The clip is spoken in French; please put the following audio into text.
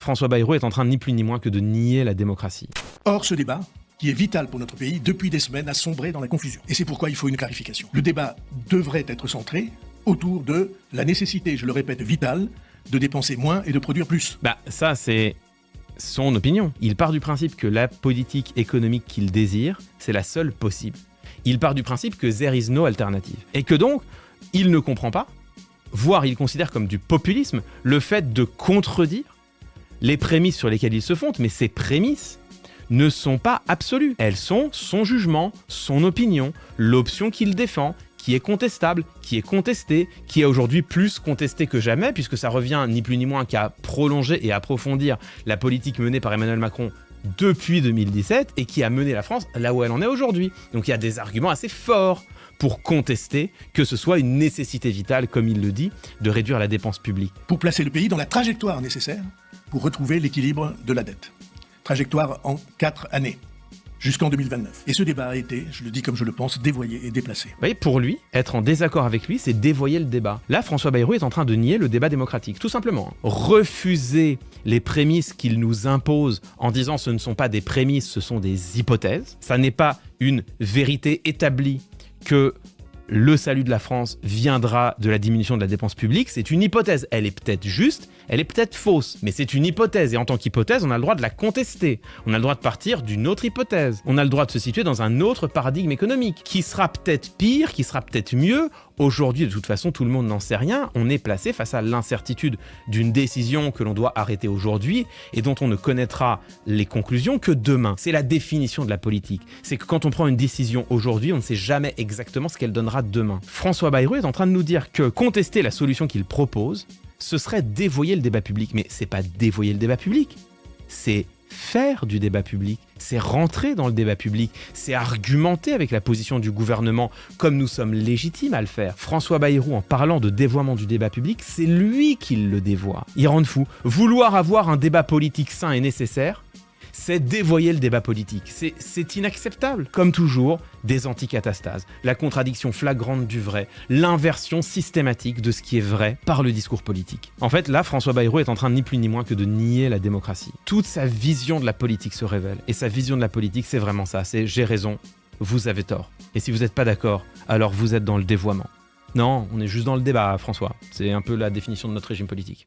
François Bayrou est en train de ni plus ni moins que de nier la démocratie. Or, ce débat, qui est vital pour notre pays, depuis des semaines, a sombré dans la confusion. Et c'est pourquoi il faut une clarification. Le débat devrait être centré autour de la nécessité, je le répète, vitale, de dépenser moins et de produire plus. Ça, c'est son opinion. Il part du principe que la politique économique qu'il désire, c'est la seule possible. Il part du principe que there is no alternative. Et que donc, il ne comprend pas, voire il considère comme du populisme, le fait de contredire les prémices sur lesquelles il se fonde. Mais ces prémices ne sont pas absolues. Elles sont son jugement, son opinion, l'option qu'il défend, qui est contestable, qui est contestée, qui est aujourd'hui plus contestée que jamais, puisque ça revient ni plus ni moins qu'à prolonger et approfondir la politique menée par Emmanuel Macron depuis 2017 et qui a mené la France là où elle en est aujourd'hui. Donc il y a des arguments assez forts pour contester que ce soit une nécessité vitale, comme il le dit, de réduire la dépense publique. Pour placer le pays dans la trajectoire nécessaire pour retrouver l'équilibre de la dette. Trajectoire en 4 années. Jusqu'en 2029. Et ce débat a été, je le dis comme je le pense, dévoyé et déplacé. Vous voyez, pour lui, être en désaccord avec lui, c'est dévoyer le débat. Là, François Bayrou est en train de nier le débat démocratique, tout simplement. Refuser les prémices qu'il nous impose en disant ce ne sont pas des prémices, ce sont des hypothèses. Ça n'est pas une vérité établie que le salut de la France viendra de la diminution de la dépense publique, c'est une hypothèse. Elle est peut-être juste, elle est peut-être fausse, mais c'est une hypothèse. Et en tant qu'hypothèse, on a le droit de la contester. On a le droit de partir d'une autre hypothèse. On a le droit de se situer dans un autre paradigme économique, qui sera peut-être pire, qui sera peut-être mieux. Aujourd'hui, de toute façon, tout le monde n'en sait rien. On est placé face à l'incertitude d'une décision que l'on doit arrêter aujourd'hui et dont on ne connaîtra les conclusions que demain. C'est la définition de la politique. C'est que quand on prend une décision aujourd'hui, on ne sait jamais exactement ce qu'elle donnera demain. François Bayrou est en train de nous dire que contester la solution qu'il propose, ce serait dévoyer le débat public. Mais c'est pas dévoyer le débat public, c'est faire du débat public, c'est rentrer dans le débat public, c'est argumenter avec la position du gouvernement comme nous sommes légitimes à le faire. François Bayrou, en parlant de dévoiement du débat public, c'est lui qui le dévoie. Il rend fou. Vouloir avoir un débat politique sain et nécessaire, c'est dévoyer le débat politique. C'est inacceptable. Comme toujours, des anticatastases, la contradiction flagrante du vrai, l'inversion systématique de ce qui est vrai par le discours politique. En fait, là, François Bayrou est en train de ni plus ni moins que de nier la démocratie. Toute sa vision de la politique se révèle. Et sa vision de la politique, c'est vraiment ça. C'est « j'ai raison, vous avez tort ». Et si vous n'êtes pas d'accord, alors vous êtes dans le dévoiement. Non, on est juste dans le débat, François. C'est un peu la définition de notre régime politique.